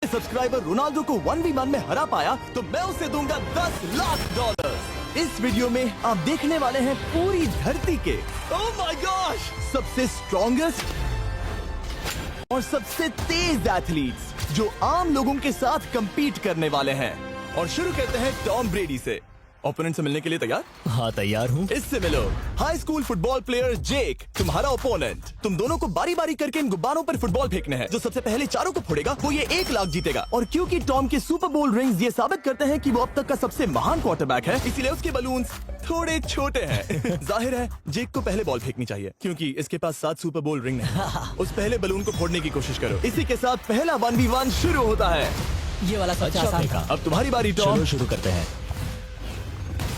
Subscriber Ronaldo को 1v1 में हरा पाया तो मैं उसे दूंगा $10 लाख। इस वीडियो में आप देखने वाले हैं पूरी धरती के ओह माय गॉश सबसे स्ट्रॉन्गेस्ट और सबसे तेज एथलीट्स जो आम लोगों के साथ compete करने वाले हैं। और शुरू करते हैं टॉम ब्रेडी से। ओपोनेंट से मिलने के लिए तैयार? हाँ तैयार हूँ। इससे मिलो। हाई स्कूल फुटबॉल प्लेयर जेक तुम्हारा ओपोनेंट। तुम दोनों को बारी बारी करके इन गुब्बारों पर फुटबॉल फेंकने हैं। जो सबसे पहले चारों को फोड़ेगा वो ये 1 लाख जीतेगा। और क्योंकि टॉम के सुपर बोल रिंग्स ये साबित करते हैं कि वो अब तक का सबसे महान क्वार्टरबैक है, इसीलिए उसके बलून्स थोड़े छोटे हैं। जाहिर है जेक को पहले बॉल फेंकनी चाहिए क्योंकि इसके पास 7 सुपर बोल रिंग नहीं। उस पहले बलून को फोड़ने की कोशिश करो। इसी के साथ पहला 1v1 शुरू होता है। ये वाला सबसे आसान था। अब तुम्हारी बारी टॉम। शुरू करते हैं।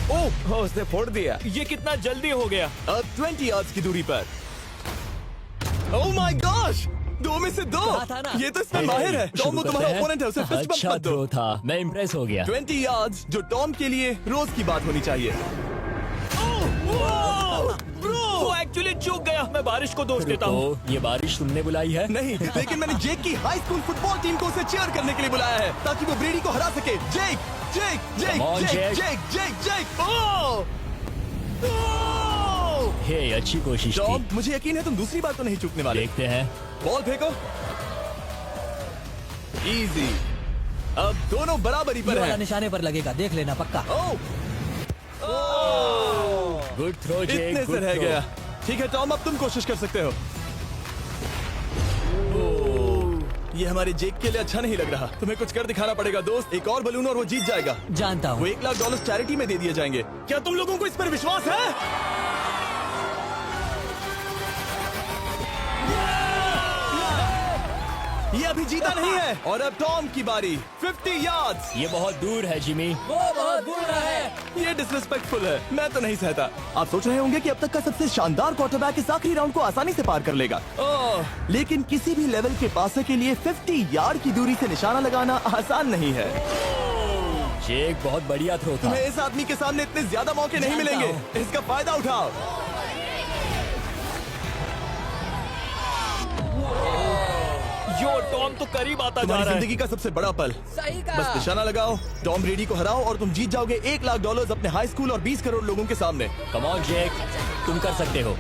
ओह उसने फोड़ दिया। ये कितना जल्दी हो गया। अब 20 यार्ड्स की दूरी पर। ओह माय गॉश 2 में से 2। था ना? ये तो इसमें माहिर है। टॉम वो तुम्हारा ओपोनेंट है, उसे फिस्ट बम्प अच्छा मत दो। थ्रो था, मैं इम्प्रेस हो गया। 20 यार्ड्स जो टॉम के लिए रोज की बात होनी चाहिए। वो एक्चुअली चूक गया। मैं बारिश को दोष देता हूँ। ये बारिश तुमने बुलाई है? नहीं, लेकिन मैंने जेक की हाई स्कूल फुटबॉल टीम को उसे चीयर करने के लिए बुलाया है ताकि वो ब्रेडी को हरा सके। जेक जेक जेक Come on, जेक Jake. जेक जेक जेक ओह हे अच्छी कोशिश टॉम थी। मुझे यकीन है तुम दूसरी बार तो नहीं चूकने वाले। देखते हैं। बॉल फेंको। इजी। अब दोनों बराबरी ये पर वाला हैं। निशाने पर लगेगा, देख लेना पक्का। गुड थ्रो जेक, इतने से गुड रह थ्रो। गया। ठीक है टॉम अब तुम कोशिश कर सकते हो। ये हमारे जेक के लिए अच्छा नहीं लग रहा। तुम्हें कुछ कर दिखाना पड़ेगा दोस्त। एक और बलून और वो जीत जाएगा। जानता वो हूँ। $1 लाख चैरिटी में दे दिए जाएंगे। क्या तुम लोगों को इस पर विश्वास है? ये अभी जीता नहीं है। और अब टॉम की बारी। 50 यार्ड्स। ये बहुत दूर है जिमी। वो बहुत बुरा है। ये डिसरिस्पेक्टफुल है। मैं तो नहीं सहता। आप सोच रहे होंगे कि अब तक का सबसे शानदार क्वार्टरबैक इस आखिरी राउंड को आसानी से पार कर लेगा। लेकिन किसी भी लेवल के पासे के लिए 50 यार्ड की दूरी से निशाना लगाना आसान नहीं है। जेक बहुत बढ़िया थ्रो था। तुम्हें इस आदमी के सामने इतने ज्यादा मौके नहीं जानता मिलेंगे। इसका फायदा उठाओ। यो टॉम तो करीब आता जा तुम्हारी रहा है। जिंदगी का सबसे बड़ा पल। सही बस कहा। निशाना लगाओ, टॉम ब्रेडी को हराओ और तुम जीत जाओगे $1 लाख अपने हाई स्कूल और 20 करोड़ लोगों के सामने। कम ऑन जेक, तुम कर सकते हो।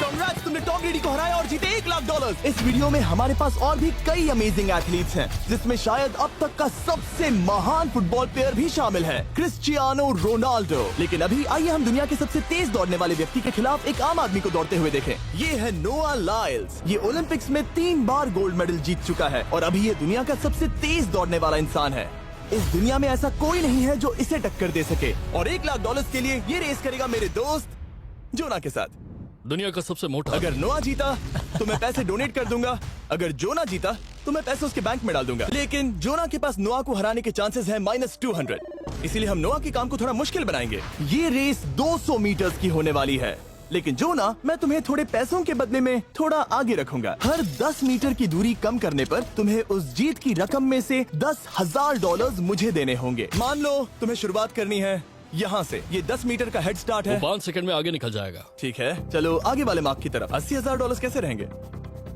Congrats, तुमने टॉम ब्रेडी को हराया और जीते $1 लाख। इस वीडियो में हमारे पास और भी कई अमेजिंग एथलीट्स हैं, जिसमें शायद अब तक का सबसे महान फुटबॉल प्लेयर भी शामिल है, क्रिस्टियानो रोनाल्डो। लेकिन अभी आइए हम दुनिया के सबसे तेज दौड़ने वाले व्यक्ति के खिलाफ एक आम आदमी को दौड़ते हुए देखें। ये है नोआ लाइल्स। ये ओलंपिक्स में 3 बार गोल्ड मेडल जीत चुका है और अभी ये दुनिया का सबसे तेज दौड़ने वाला इंसान है। इस दुनिया में ऐसा कोई नहीं है जो इसे टक्कर दे सके। और $1 लाख के लिए ये रेस करेगा मेरे दोस्त जोना के साथ। दुनिया का सबसे मोटा। अगर नोआ जीता तो मैं पैसे डोनेट कर दूंगा। अगर जोना जीता तो मैं पैसे उसके बैंक में डाल दूंगा। लेकिन जोना के पास नोआ को हराने के चांसेस हैं -200। इसीलिए हम नोआ के काम को थोड़ा मुश्किल बनाएंगे। ये रेस 200 मीटर्स की होने वाली है। लेकिन जोना, मैं तुम्हें थोड़े पैसों के बदले में थोड़ा आगे रखूंगा। हर 10 मीटर की दूरी कम करने पर तुम्हें उस जीत की रकम में से $10,000 मुझे देने होंगे। मान लो तुम्हें शुरुआत करनी है यहाँ से। ये 10 मीटर का हेड स्टार्ट वो है। 5 सेकंड में आगे निकल जाएगा। ठीक है, चलो आगे वाले मार्क की तरफ। $80,000 कैसे रहेंगे?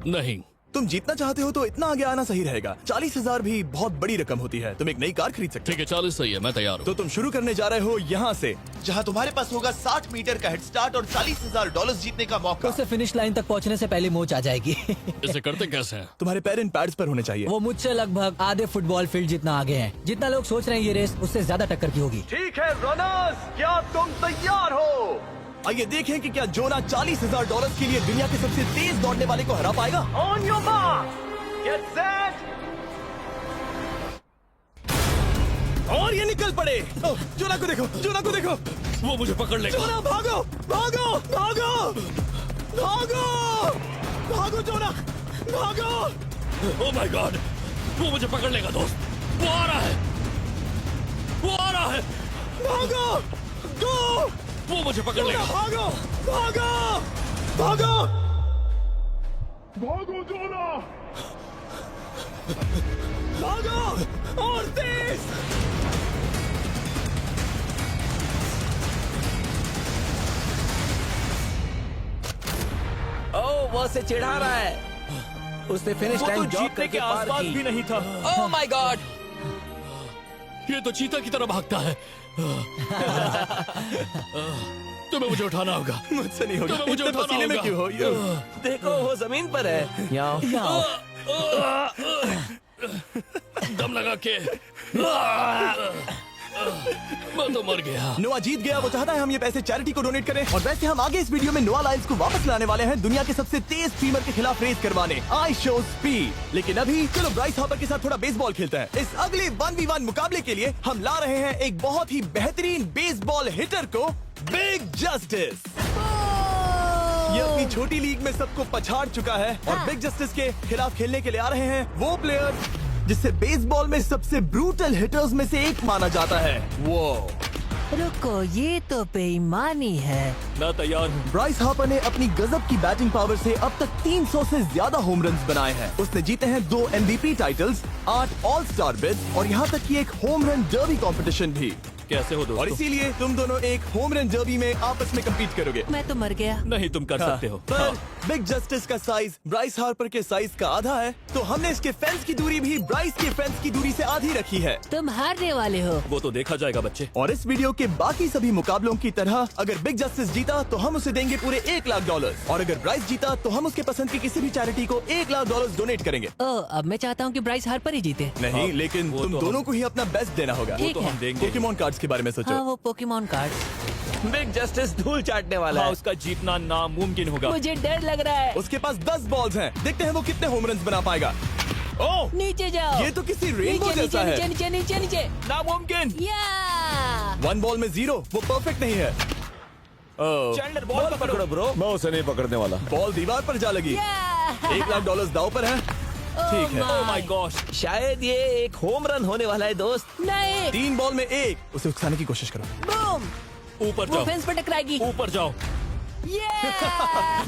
नहीं, तुम जीतना चाहते हो तो इतना आगे आना सही रहेगा। 40,000 भी बहुत बड़ी रकम होती है। तुम एक नई कार खरीद सकते ठीक है 40 सही है, मैं तैयार हो। हूँ। तो तुम शुरू करने जा रहे हो यहाँ से, जहाँ तुम्हारे पास होगा 60 मीटर का हेड स्टार्ट और $40,000 जीतने का मौका। उसे फिनिश लाइन तक पहुँचने से पहले मोच आ जाएगी। इसे करते कैसे हैं? तुम्हारे पैर इन पैड्स पर होने चाहिए। वो मुझसे लगभग आधे फुटबॉल फील्ड जितना आगे हैं। जितना लोग सोच रहे हैं ये रेस उससे ज्यादा टक्कर की होगी। ठीक है रनर्स, क्या तुम तैयार हो? आइए देखें कि क्या जोना $40,000 के लिए दुनिया के सबसे तेज दौड़ने वाले को हरा पाएगा। On your mark, get set, और ये निकल पड़े। जोना को देखो, जोना को देखो। वो मुझे पकड़ लेगा। जोना भागो, भागो, भागो, भागो, भागो जोना, भागो। ओह माय गॉड, वो मुझे पकड़ लेगा दोस्त। वो आ रहा है, वो आ रहा है। भागो, गो, वो मुझे पकड़ लेगा। भागो, भागो, भागो, भागो जोना! भागो और तेज। उसे चिढ़ा रहा है। उसने फिनिश वो तो लाइन जॉग जीतने करके के पार आसपास की। भी नहीं था। Oh my God! ये तो चीता की तरह भागता है। तुम्हें मुझे उठाना होगा। मुझसे नहीं होगा। तुम्हें मुझे इतने उठाना पसीने में होगा। क्यों हो? देखो वो जमीन पर है। दम लगा के मैं तो मर गया। नोआ जीत गया। वो चाहता है हम ये पैसे चैरिटी को डोनेट करें। और वैसे हम आगे इस वीडियो में नोआ लाइल्स को वापस लाने वाले हैं दुनिया के सबसे तेज स्ट्रीमर के खिलाफ रेस करवाने, आई शो स्पीड। लेकिन अभी चलो ब्राइस हापर के साथ थोड़ा बेसबॉल खेलते हैं। इस अगले 1v1 मुकाबले के लिए हम ला रहे हैं एक बहुत ही बेहतरीन बेसबॉल हिटर को, बिग जस्टिस। ये अपनी छोटी लीग में सबको पछाड़ चुका है और बिग जस्टिस के खिलाफ खेलने के लिए आ रहे हैं वो प्लेयर जिसे बेसबॉल में सबसे ब्रूटल हिटर्स में से एक माना जाता है। वो रुको, ये तो बेईमानी है। मैं तैयार हूँ। ब्राइस हापर ने अपनी गजब की बैटिंग पावर से अब तक 300 से ज्यादा होम रन्स बनाए हैं। उसने जीते हैं 2 MVP titles, 8 all star bids और यहाँ तक कि एक होम रन डर्बी कंपटीशन भी। कैसे हो और दोस्तों? इसीलिए तुम दोनों एक होम रन डर्बी में आपस में कम्पीट करोगे। मैं तो मर गया। नहीं, तुम कर सकते हो। पर बिग जस्टिस का साइज ब्राइस हार्पर के साइज का आधा है, तो हमने इसके फेंस की दूरी भी ब्राइस के फेंस की दूरी से आधी रखी है। तुम हारने वाले हो। वो तो देखा जाएगा बच्चे। और इस वीडियो के बाकी सभी मुकाबलों की तरह अगर बिग जस्टिस जीता तो हम उसे देंगे पूरे $1 लाख और अगर ब्राइस जीता तो हम उसके पसंद की किसी भी चैरिटी को $1 लाख डोनेट करेंगे। अब मैं चाहता हूँ कि ब्राइस हार्पर ही जीते। नहीं, हाँ, लेकिन वो तुम तो दोनों को ही अपना बेस्ट देना होगा। ठीक तो है। हम देंगे। पोकेमॉन कार्ड्स के बारे में सोचो। हाँ, वो पोकेमॉन कार्ड। बिग जस्टिस धूल चाटने वाला हाँ, है। उसका जीतना नामुमकिन होगा। मुझे डर लग रहा है। उसके पास 10 बॉल्स हैं। देखते हैं वो कितने होम रन बना पाएगा। ओह, नीचे जाओ। ये तो किसी रेनबो नीचे जैसा नीचे है। नीचे नीचे नीचे नीचे। नामुमकिन। या 1 बॉल में 0, वो परफेक्ट नहीं है। चैंडलर बॉल पकड़ो। पकड़ो ब्रो। मैं उसे नहीं पकड़ने वाला। बॉल दीवार पर जा लगी। $1 लाख दाव पर है। ठीक है। ओह माय गॉश। शायद ये एक होम रन होने वाला है दोस्त। नहीं। 3 बॉल में 1। उसे उकसाने की कोशिश करो। बूम। ऊपर वो जाओ। फेंस पर टकराएगी। ऊपर जाओ।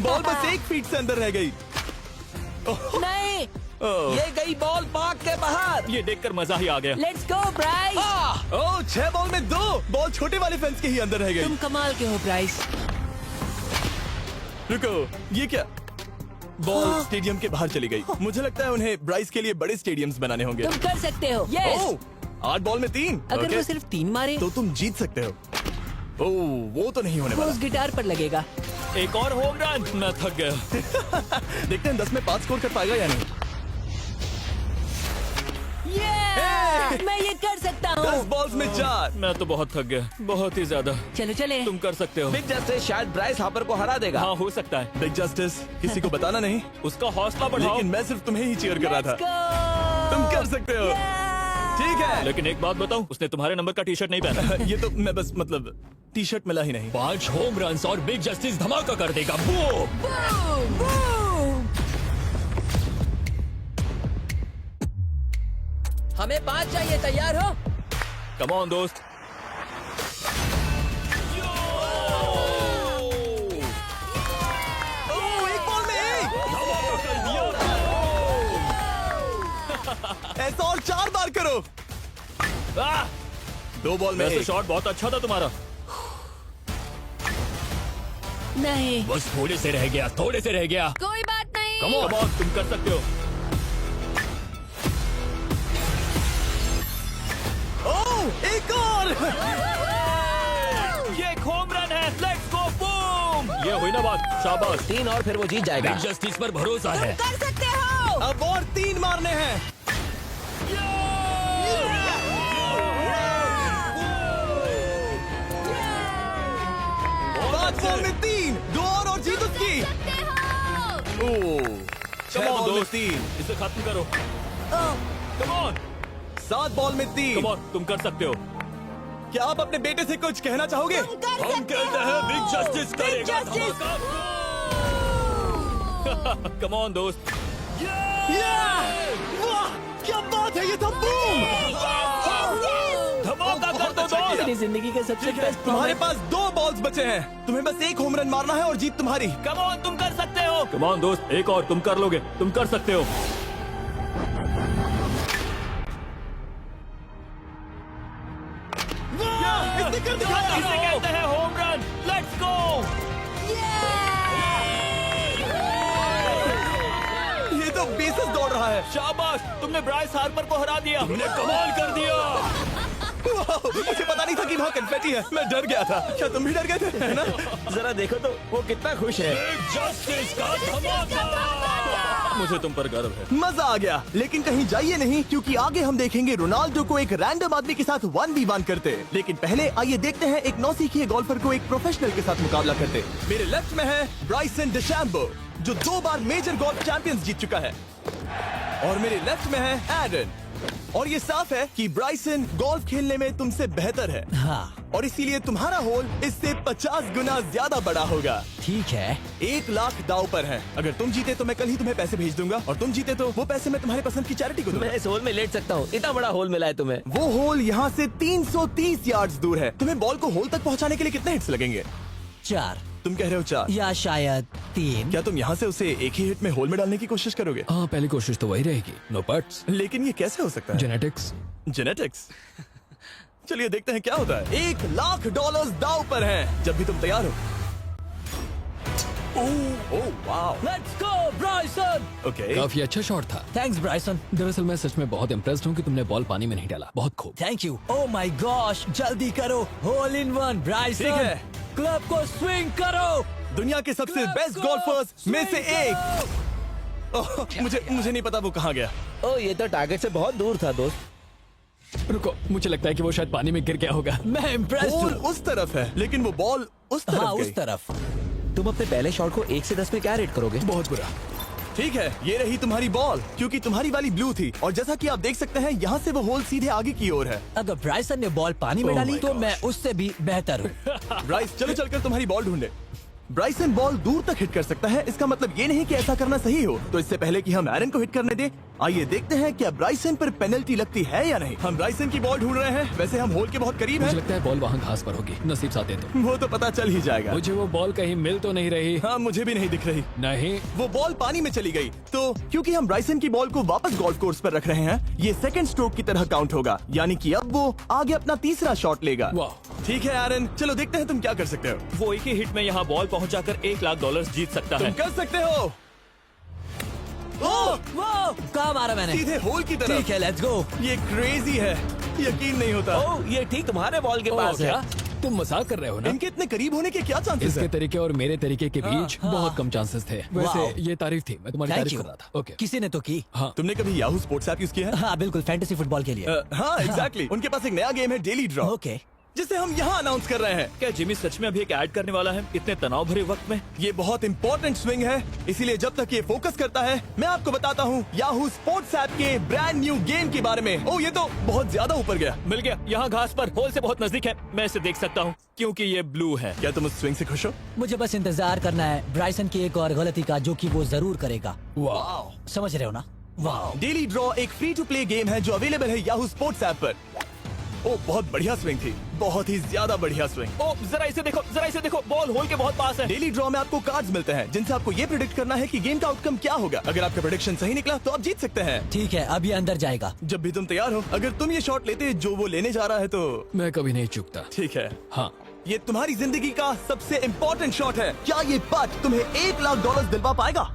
बॉल बस 1 फीट से अंदर रह गई। नहीं। ये गई बॉल पार्क के बाहर। ये देखकर मजा ही आ गया। Let's go Bryce. Oh, 6 ball में 2। बॉल छोटे वाले फेंस के ही अंदर रह गई। तुम कमाल के हो ब्राइस। रुको, ये क्या? बॉल स्टेडियम के बाहर चली गई। मुझे लगता है उन्हें ब्राइस के लिए बड़े स्टेडियम्स बनाने होंगे। तुम कर सकते हो। यस। ओह, 8 बॉल में 3। अगर ओके, वो सिर्फ 3 मारे तो तुम जीत सकते हो। ओह, वो तो नहीं होने वो वाला। उस गिटार पर लगेगा। एक और होम रन। मैं थक गया। देखते हैं 10 में 5 स्कोर कर पाएगा या नहीं। मैं ये कर सकता 10 हूँ। बॉल्स में 4। मैं तो बहुत थक गया, बहुत ही ज्यादा। चलो चले। तुम कर सकते हो। बिग जस्टिस शायद ब्राइस हापर को हरा देगा। हाँ, हो सकता है। बिग जस्टिस किसी को बताना नहीं, उसका हौसला बढ़ाओ। लेकिन मैं सिर्फ तुम्हें ही चीयर कर रहा Let's था। go! तुम कर सकते हो। ठीक है। लेकिन एक बात बताऊं, उसने तुम्हारे नंबर का टी शर्ट नहीं पहना। ये तो मैं बस मतलब टी शर्ट मिला ही नहीं। 5 होम रन और बिग जस्टिस धमाका कर देगा। बूम! Boom! Boom! हमें 5 चाहिए। तैयार हो? कम ऑन दोस्त। ओह, 1 बॉल में 1। ऐसा और 4 बार करो। 2 बॉल में वैसे 1। शॉट बहुत अच्छा था तुम्हारा। नहीं। बस थोड़े से रह गया, थोड़े से रह गया। कोई बात नहीं। कम ऑन, तुम कर सकते हो। ओह, एक और। ये एक होम रन है। Let's go, boom. ये हुई ना बात। शाबाश। 3 और फिर वो जीत जाएगा। बिग जस्टिस पर भरोसा है। कर सकते हो। अब और 3 मारने हैं। 5 बॉल में 3। 2 और जीत उसकी। ओह, 6 on, बॉल में दोस्त। 3। इसे खत्म करो। कम ऑन, 7 बॉल में 3। कम ऑन, तुम कर सकते हो। क्या आप अपने बेटे से कुछ कहना चाहोगे? हम कहते हैं बिग जस्टिस करेगा धमाका। कम ऑन दोस्त। वाह, क्या बात है! ये तो बूम! धमाका कर दो अच्छा दोस्त। मेरी जिंदगी का सबसे बेस्ट तुम्हारे पास 2 बॉल्स बचे हैं। तुम्हें बस 1 होम रन मारना है और जीत तुम्हारी। कम ऑन, तुम कर सकते हो। कम ऑन दोस्त, एक और, तुम कर लोगे। तुम कर सकते हो। इसने कर दिखाया। इसे कहते हैं होम रन। Let's go. है। शाबाश, तुमने ब्राइस हार्पर को हरा दिया। तुमने कमाल कर दिया। मुझे पता नहीं था कि वहाँ कन्फेटी है। मैं डर गया था। क्या तुम भी डर गए थे, है ना? जरा देखो तो वो कितना खुश है। जस्टिस का धमाका। मुझे तुम पर गर्व है। मजा आ गया, लेकिन कहीं जाइए नहीं, क्योंकि आगे हम देखेंगे रोनाल्डो को एक रैंडम आदमी के साथ 1v1 करते। लेकिन पहले आइए देखते हैं एक नौसिखिए गोल्फर को एक प्रोफेशनल के साथ मुकाबला करते। मेरे लेफ्ट में है ब्राइसन डेशैम्बो, जो 2 बार मेजर गोल्फ चैंपियंस जीत चुका है, और मेरे लेफ्ट में है एरन। और ये साफ है कि ब्राइसन गोल्फ खेलने में तुमसे बेहतर है, हाँ और इसीलिए तुम्हारा होल इससे 50 गुना ज्यादा बड़ा होगा। ठीक है। 1 लाख दाव पर है। अगर तुम जीते तो मैं कल ही तुम्हें पैसे भेज दूंगा, और तुम जीते तो वो पैसे मैं तुम्हारे पसंद की चैरिटी को दूंगा। मैं इस होल में लेट सकता हूँ, इतना बड़ा होल मिला है तुम्हें। वो होल यहाँ से 330 यार्ड्स दूर है। तुम्हें बॉल को होल तक पहुँचाने के लिए कितने हिट्स लगेंगे? 4 तुम कह रहे हो 4? या शायद 3। क्या तुम यहाँ से उसे एक ही हिट में होल में डालने की कोशिश करोगे? हाँ, पहली कोशिश तो वही रहेगी। नो पट्स। लेकिन ये कैसे हो सकता है? जेनेटिक्स। जेनेटिक्स। चलिए देखते हैं क्या होता है। $1 लाख दाव पर हैं, जब भी तुम तैयार हो। Oh wow, let's go Bryson. Okay. काफी अच्छा शॉट था। Thanks Bryson. दरअसल मैं सच में बहुत इम्प्रेस्ड हूँ कि तुमने बॉल पानी में नहीं डाला। बहुत खूब। Thank you. Oh my gosh, जल्दी करो। Hole in one Bryson. ठीक है। क्लब को स्विंग करो। दुनिया के सबसे बेस्ट गोल्फर्स में से एक। ओह, मुझे नहीं पता वो कहाँ गया। ओ, ये तो टारगेट से बहुत दूर था दोस्त। रुको, मुझे लगता है कि वो शायद पानी में गिर गया होगा। मैं इम्प्रेस्ड बॉल हूँ। उस तरफ है, लेकिन वो बॉल उस तरफ हाँ गई। उस तरफ। तुम अपने पहले शॉट को 1 से 10 में क्या रेट करोगे? बहुत बुरा। ठीक है, ये रही तुम्हारी बॉल, क्योंकि तुम्हारी वाली ब्लू थी, और जैसा कि आप देख सकते हैं यहाँ से वो होल सीधे आगे की ओर है। अगर ब्राइसन ने बॉल पानी में Oh डाली my तो gosh. मैं उससे भी बेहतर हूँ। ब्राइस, चलो चलकर तुम्हारी बॉल ढूंढे। ब्राइसन बॉल दूर तक हिट कर सकता है, इसका मतलब ये नहीं कि ऐसा करना सही हो। तो इससे पहले कि हम एरन को हिट करने दें, आइए देखते हैं क्या ब्राइसन पर पेनल्टी लगती है या नहीं। हम ब्राइसन की बॉल ढूंढ रहे हैं। वैसे हम होल के बहुत करीब मुझे हैं। लगता है बॉल वहाँ घास पर होगी। नसीब साथ दे तो। वो तो पता चल ही जाएगा। मुझे वो बॉल कहीं मिल तो नहीं रही। हाँ, मुझे भी नहीं दिख रही। नहीं। वो बॉल पानी में चली गई। तो क्योंकि हम ब्राइसन की बॉल को वापस गोल्फ कोर्स पर रख रहे हैं, ये सेकंड स्ट्रोक की तरह काउंट होगा, यानी कि अब वो आगे अपना तीसरा शॉट लेगा। वाह। ठीक है एरन, चलो देखते हैं तुम क्या कर सकते हो। वो एक ही हिट में यहाँ बॉल पहुँचाकर $1 लाख जीत सकता तुम है। कर सकते हो। ओह, वो कहाँ मारा मैंने? सीधे होल की तरफ। ठीक है, लेट्स गो। ये क्रेजी है, यकीन नहीं होता। ओह, ये ठीक तुम्हारे बॉल के ओह, पास है। क्या? तुम मजाक कर रहे हो ना? इनके इतने करीब होने के क्या चांसेस इसके हैं? तरीके और मेरे तरीके के बीच हाँ। बहुत कम चांसेस थे। वैसे वाओ। ये तारीफ थी, मैं तुम्हारी थैंक तारीफ यू। कर रहा था। ओके। किसी ने तो की। हाँ। तुमने कभी याहू स्पोर्ट्स ऐप यूज किया है? हाँ बिल्कुल, फैंटेसी फुटबॉल के लिए। हाँ, एग्जैक्टली। उनके पास एक नया गेम है, डेली ड्रॉ, ओके। जिसे हम यहाँ अनाउंस कर रहे हैं। क्या जिमी सच में अभी एक ऐड करने वाला है इतने तनाव भरे वक्त में? ये बहुत इंपॉर्टेंट स्विंग है, इसीलिए जब तक ये फोकस करता है, मैं आपको बताता हूँ याहू स्पोर्ट्स ऐप के ब्रांड न्यू गेम के बारे में। ओह, ये तो बहुत ज्यादा ऊपर गया। मिल गया, यहाँ घास पर होल से बहुत नजदीक है। मैं इसे देख सकता हूँ क्योंकि ये ब्लू है। क्या तुम उस स्विंग से खुश हो? मुझे बस इंतजार करना है ब्राइसन की एक और गलती का, जो कि वो जरूर करेगा। वाह। समझ रहे हो ना? वाह। डेली ड्रॉ एक फ्री टू प्ले गेम है जो अवेलेबल है याहू स्पोर्ट्स ऐप पर। ओह, बहुत बढ़िया स्विंग थी, बहुत ही ज्यादा बढ़िया स्विंग। ओ, जरा इसे देखो, बॉल होल के बहुत पास है। डेली ड्रॉ में आपको कार्ड्स मिलते हैं, जिनसे आपको ये प्रेडिक्ट करना है कि गेम का आउटकम क्या होगा। अगर आपका प्रेडिक्शन सही निकला तो आप जीत सकते हैं। ठीक है, अब ये अंदर जाएगा। जब भी तुम तैयार हो, अगर तुम ये शॉट लेते जो वो लेने जा रहा है तो मैं कभी नहीं चूकता। ठीक है। हाँ। ये तुम्हारी जिंदगी का सबसे इम्पोर्टेंट शॉट है। क्या ये पट तुम्हें $1 लाख दिलवा पाएगा?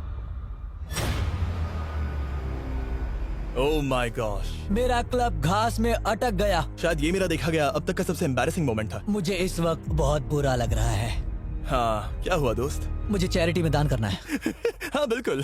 ओह माय गॉश, मेरा क्लब घास में अटक गया। शायद ये मेरा देखा गया अब तक का सबसे एम्बैरेसिंग मोमेंट था। मुझे इस वक्त बहुत बुरा लग रहा है। हाँ, क्या हुआ दोस्त? मुझे चैरिटी में दान करना है। हाँ बिल्कुल।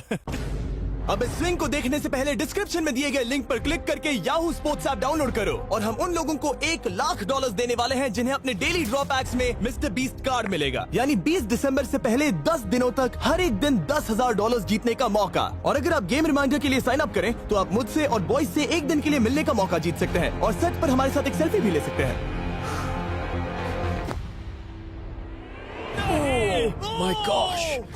अब इस स्विंग को देखने से पहले डिस्क्रिप्शन में दिए गए लिंक पर क्लिक करके याहू स्पोर्ट्स ऐप डाउनलोड करो, और हम उन लोगों को $1 लाख देने वाले हैं जिन्हें अपने डेली ड्रॉ पैक्स में मिस्टर बीस्ट कार्ड मिलेगा। यानी 20 दिसंबर से पहले 10 दिनों तक हर एक दिन $10,000 जीतने का मौका। और अगर आप गेम रिमाइंडर के लिए साइन अप करें तो आप मुझसे और बॉयज से एक दिन के लिए मिलने का मौका जीत सकते हैं, और सेट पर हमारे साथ एक सेल्फी भी ले सकते हैं। माय गॉश,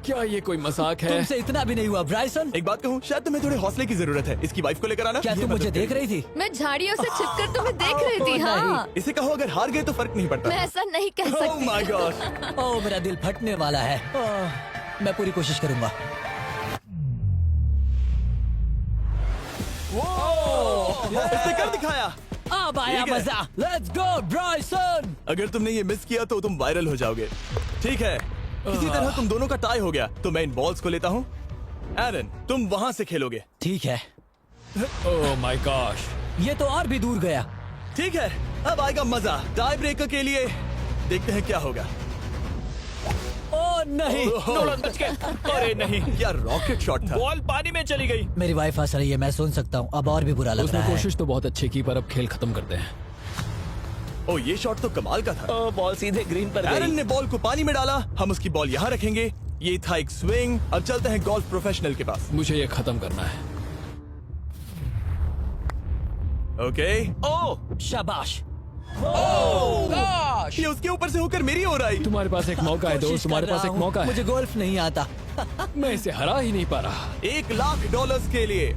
क्या ये कोई मजाक है? तुमसे इतना भी नहीं हुआ ब्राइसन। एक बात कहूँ, शायद तुम्हें थोड़े हौसले की जरूरत है। इसकी वाइफ को लेकर आना। क्या ये तुम मुझे मदद देख करेगी। रही थी? मैं झाड़ियों से छिपकर तुम्हें देख रही थी। हाँ, इसे कहो अगर हार गए तो फर्क नहीं पड़ता। मैं ऐसा नहीं कह ओह सकती। My God. ओह, मेरा दिल फटने वाला है। मैं पूरी कोशिश करूंगा। इसने कर दिखाया। अब आया ठीक है। मजा। Let's go Bryson. अगर तुमने ये मिस किया तो तुम वायरल हो जाओगे। ठीक है, इसी तरह तुम दोनों का टाई हो गया, तो मैं इन बॉल्स को लेता हूँ एरन, तुम वहां से खेलोगे। ठीक है, ओह माय गॉश। ये तो और भी दूर गया। ठीक है, अब आएगा मजा। टाई ब्रेकर के लिए देखते हैं क्या होगा। ओ नहीं, नोलन बच गए। अरे नहीं, क्या रॉकेट शॉट था। बॉल पानी में चली गई। मेरी वाइफ हंस रही है, मैं सुन सकता हूँ। अब और भी बुरा लग उसने रहा है। कोशिश तो बहुत अच्छी की, पर अब खेल खत्म करते हैं। ओ, ये शॉट तो कमाल का था। ओ, बॉल सीधे ग्रीन पर एरन गई। ने बॉल को पानी में डाला, हम उसकी बॉल यहाँ रखेंगे। ये था एक स्विंग। अब चलते हैं गोल्फ प्रोफेशनल के पास। मुझे ये खत्म करना है। ओके। ओ शाबाश। ये उसके ऊपर से होकर मेरी ओर आई। तुम्हारे पास एक मौका है दोस्त, कोशिश तुम्हारे कर पास रहा एक हूँ। मौका है। मुझे गोल्फ नहीं आता। मैं इसे हरा ही नहीं पा रहा। $1,00,000 के लिए।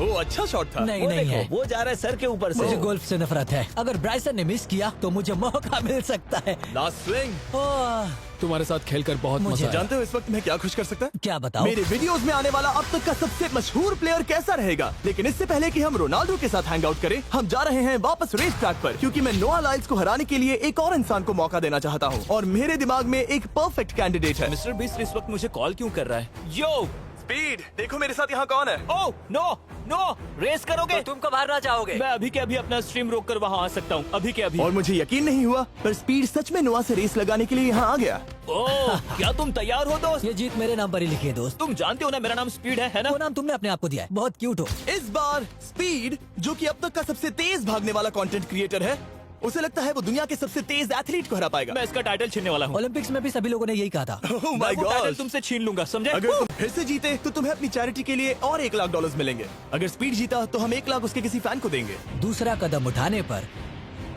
ओ, अच्छा शॉट था। नहीं वो नहीं देखो, है। वो जा रहा है सर के ऊपर से। मुझे गोल्फ से नफरत है। अगर ब्राइसन ने मिस किया तो मुझे मौका मिल सकता है। Last swing. ओह, तुम्हारे साथ खेलकर बहुत मुझे मजा आया। जानते हो इस वक्त मैं क्या खुश कर सकता है? क्या बताओ? मेरे वीडियोस में आने वाला अब तक का सबसे मशहूर प्लेयर कैसा रहेगा। लेकिन इससे पहले कि हम रोनाल्डो के साथ हैंग आउट करें, हम जा रहे हैं वापस रेस ट्रैक पर, क्योंकि मैं नोआ लाइल्स को हराने के लिए एक और इंसान को मौका देना चाहता हूँ और मेरे दिमाग में एक परफेक्ट कैंडिडेट है। मिस्टर बीस्ट इस वक्त मुझे कॉल क्यों कर रहा है? यो, स्पीड, देखो मेरे साथ यहाँ कौन है। ओ नो नो, रेस करोगे? तुम कब हारना चाहोगे? मैं अभी के अभी अपना स्ट्रीम रोक कर वहाँ आ सकता हूँ, अभी के अभी। और मुझे यकीन नहीं हुआ, पर स्पीड सच में नोआ से रेस लगाने के लिए यहाँ आ गया। ओह, क्या तुम तैयार हो दोस्त? ये जीत मेरे नाम पर ही लिखी है दोस्त। तुम जानते हो ना मेरा नाम स्पीड है ना? वो नाम तुमने अपने आप को दिया है। बहुत क्यूट हो। इस बार स्पीड, जो कि अब तक का सबसे तेज भागने वाला कंटेंट क्रिएटर है, उसे लगता है वो दुनिया के सबसे तेज एथलीट को हरा पाएगा। मैं इसका टाइटल छीनने वाला हूँ। ओलंपिक्स में भी सभी लोगों ने यही कहा था। Oh मैं my वो टाइटल God! तुमसे छीन लूंगा, समझे? अगर तुम फिर से जीते तो तुम्हें अपनी चैरिटी के लिए और $1,00,000 मिलेंगे। अगर स्पीड जीता तो हम 1,00,000 उसके किसी फैन को देंगे। दूसरा कदम उठाने पर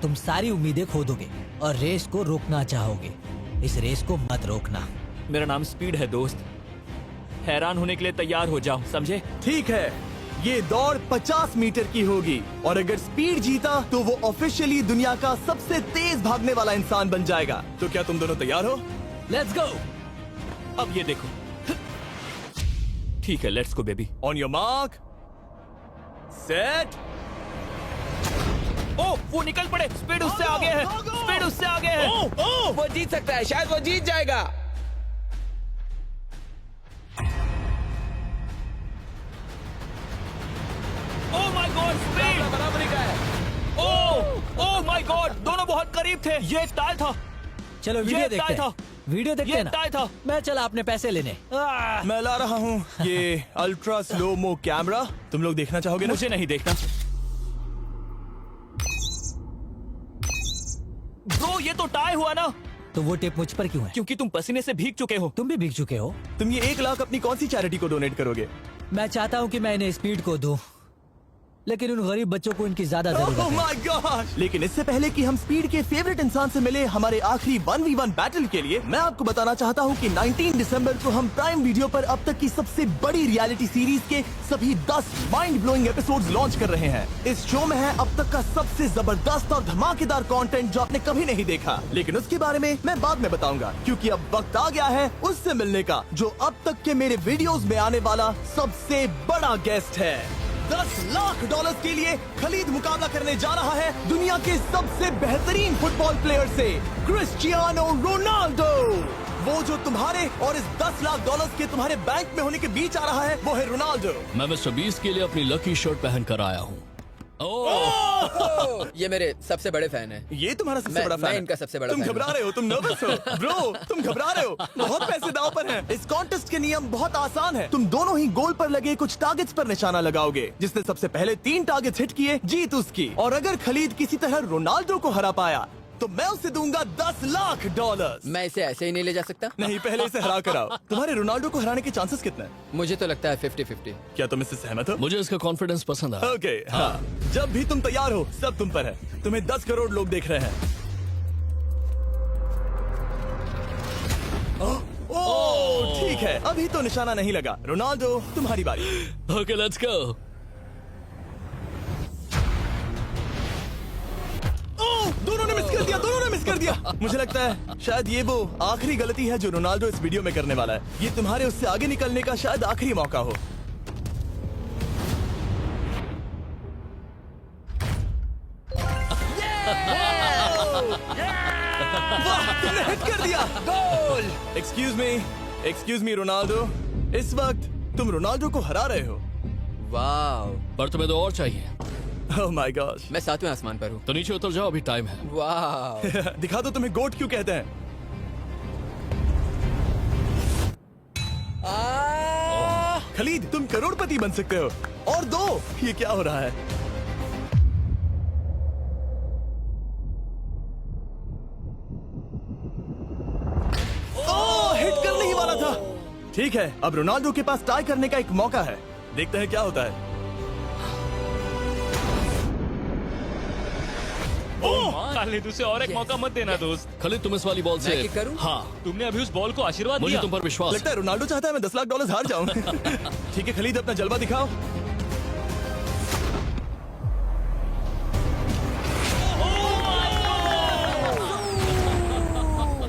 तुम सारी उम्मीदें खो दोगे और रेस को रोकना चाहोगे। इस रेस को मत रोकना। मेरा नाम स्पीड है दोस्त। हैरान होने के लिए तैयार हो जाओ, समझे? ठीक है, ये दौड़ 50 मीटर की होगी और अगर स्पीड जीता तो वो ऑफिशियली दुनिया का सबसे तेज भागने वाला इंसान बन जाएगा। तो क्या तुम दोनों तैयार हो? Let's go. अब ये देखो। ठीक है, let's go baby. On your mark, set. ओ, वो निकल पड़े। स्पीड उससे आगे है। स्पीड उससे आगे है। वो जीत सकता है, शायद वो जीत जाएगा। ओह माय गॉड, स्पीड बराबरी का है। ओह माय गॉड, दोनों बहुत करीब थे। ये टाई था। चलो वीडियो ये देखते टाई था। हैं। वीडियो देखते ये हैं ना। टाई था। मैं चला अपने पैसे लेने। मैं ला रहा हूँ ये अल्ट्रा स्लो मो कैमरा। तुम लोग देखना चाहोगे ना? मुझे नहीं देखना। ब्रो, ये तो टाई हुआ ना? तो वो टेप मुझ पर क्यों है? क्योंकि तुम पसीने से भीग चुके हो। तुम भी भीग चुके हो। तुम ये 1,00,000 अपनी कौन सी चैरिटी को डोनेट करोगे? मैं चाहता हूँ कि मैं इन्हें स्पीड को दूं, लेकिन उन गरीब बच्चों को इनकी ज्यादा जरूरत Oh है। my God! लेकिन इससे पहले कि हम स्पीड के फेवरेट इंसान से मिले हमारे आखिरी 1v1 बैटल के लिए, मैं आपको बताना चाहता हूँ कि 19 दिसंबर को हम प्राइम वीडियो पर अब तक की सबसे बड़ी रियलिटी सीरीज के सभी 10 माइंड ब्लोइंग एपिसोड्स लॉन्च कर रहे हैं। इस शो में है अब तक का सबसे जबरदस्त और धमाकेदार कंटेंट जो आपने कभी नहीं देखा, लेकिन उसके बारे में मैं बाद में बताऊंगा, क्योंकि अब वक्त आ गया है उससे मिलने का जो अब तक के मेरे वीडियोस में आने वाला सबसे बड़ा गेस्ट है। $10,00,000 के लिए खलीद मुकाबला करने जा रहा है दुनिया के सबसे बेहतरीन फुटबॉल प्लेयर से, क्रिस्टियानो रोनाल्डो। वो जो तुम्हारे और इस $10,00,000 के तुम्हारे बैंक में होने के बीच आ रहा है, वो है रोनाल्डो। मैं मिस्टर बीस्ट के लिए अपनी लकी शर्ट पहन कर आया हूँ। ये मेरे सबसे बड़े फैन है। ये तुम्हारा सबसे मैं- बड़ा फैन मैं है। इनका सबसे बड़ा तुम फैन घबरा हूं। रहे हो, तुम नर्वस हो ब्रो, तुम घबरा रहे हो। बहुत पैसे दाव पर हैं। इस कॉन्टेस्ट के नियम बहुत आसान है। तुम दोनों ही गोल पर लगे कुछ टारगेट्स पर निशाना लगाओगे। जिसने सबसे पहले 3 टारगेट्स हिट किए, जीत उसकी। और अगर खलीद किसी तरह रोनाल्डो को हरा पाया तो मैं उसे दूंगा $10,00,000। मैं इसे ऐसे ही नहीं ले जा सकता। नहीं, पहले इसे हरा कर आओ। तुम्हारे रोनाल्डो को हराने के चांसेस कितने हैं? मुझे तो लगता है 50-50। क्या तुम इससे सहमत हो? मुझे इसका कॉन्फिडेंस पसंद आया। ओके, हाँ। जब भी तुम तैयार हो, सब तुम पर है। तुम्हें 10 करोड़ लोग देख रहे हैं। ओह, ठीक है, अभी तो निशाना नहीं लगा। रोनाल्डो, तुम्हारी बारी। Okay, let's go. ओह, दोनों ने मिस कर दिया, दोनों ने मिस कर दिया। मुझे लगता है शायद ये वो आखिरी गलती है जो रोनाल्डो इस वीडियो में करने वाला है। ये तुम्हारे उससे आगे निकलने का शायद आखिरी मौका हो। वाह, तुमने हिट कर दिया। Goal. Excuse me, excuse me Ronaldo, इस वक्त तुम रोनाल्डो को हरा रहे हो। वाह, पर तुम्हें तो और चाहिए, ओह माय गॉड। मैं 7वें आसमान पर हूँ। तो नीचे उतर जाओ, अभी टाइम है। वाह, दिखा दो तुम्हें गोट क्यों कहते हैं। खलीद, तुम करोड़पति बन सकते हो। और दो, ये क्या हो रहा है? ओह, हिट करने ही वाला था। ठीक है, अब रोनाल्डो के पास टाई करने का एक मौका है। देखते हैं क्या होता है। खालिद, उसे और एक मौका मत देना दोस्त। खालिद, तुम इस वाली बॉल मैं से किक करूं? हाँ, तुमने अभी उस बॉल को आशीर्वाद मुझे दिया। तुम पर विश्वास लगता है रोनाल्डो चाहता है मैं $10 लाख हार जाऊं। ठीक है खलीद, अपना जलवा दिखाओ।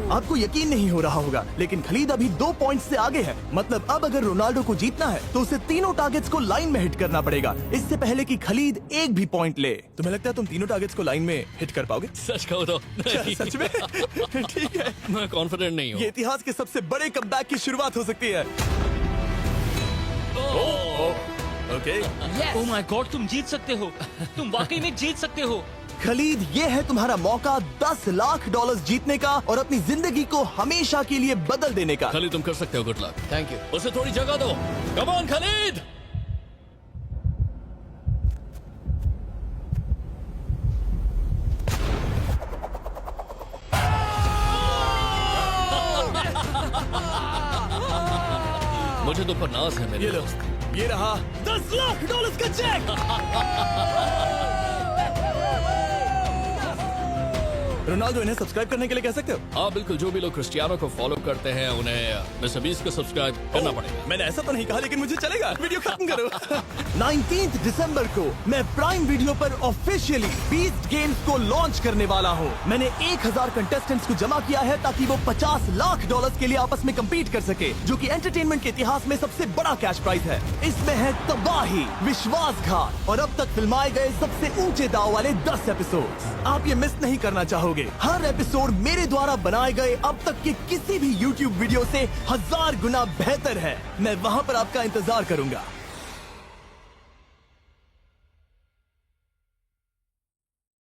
आपको यकीन नहीं हो रहा होगा, लेकिन खलीद अभी 2 पॉइंट से आगे है। मतलब अब अगर रोनाल्डो को जीतना है तो उसे तीनों टारगेट्स को लाइन में हिट करना पड़ेगा, इससे पहले कि खलीद एक भी पॉइंट ले। तुम्हें लगता है तुम तीनों टारगेट्स को लाइन में हिट कर पाओगे? सच कहो तो नहीं। सच में? ठीक है, मैं कॉन्फिडेंट नहीं हूँ। ये इतिहास के सबसे बड़े कमबैक की शुरुआत हो सकती है। ओके, ओह माय गॉड, तुम जीत सकते हो। तुम वाकई में जीत सकते हो। खलीद, ये है तुम्हारा मौका $10 लाख जीतने का और अपनी जिंदगी को हमेशा के लिए बदल देने का। खालिद, तुम कर सकते हो। Good luck. Thank you. उसे थोड़ी जगह दो। Come on Khalid. मुझे तो पर नाज है मेरे ये लो, दोस्त। ये रहा $10 लाख का चेक। रोनाल्डो, इन्हें सब्सक्राइब करने के लिए कह सकते हो? हाँ बिल्कुल, जो भी लोग क्रिस्टियानो को फॉलो करते हैं उन्हें मिस्टर बीस्ट को सब्सक्राइब करना पड़ेगा। मैंने ऐसा तो नहीं कहा, लेकिन मुझे चलेगा। वीडियो खत्म करो। 19 दिसंबर को मैं प्राइम वीडियो पर ऑफिशियली बीस्ट गेम्स को लॉन्च करने वाला हूँ। मैंने 1000 कंटेस्टेंट्स को जमा किया है ताकि वो $50 लाख के लिए आपस में कम्पीट कर सके, जो कि एंटरटेनमेंट के इतिहास में सबसे बड़ा कैश प्राइज है। इसमें है तबाही, विश्वासघात और अब तक फिल्माए गए सबसे ऊंचे दाव वाले 10 एपिसोड। आप ये मिस नहीं करना चाहोगे। हर एपिसोड मेरे द्वारा बनाए गए अब तक के किसी भी YouTube वीडियो से 1000 गुना बेहतर है। मैं वहाँ पर आपका इंतजार करूंगा।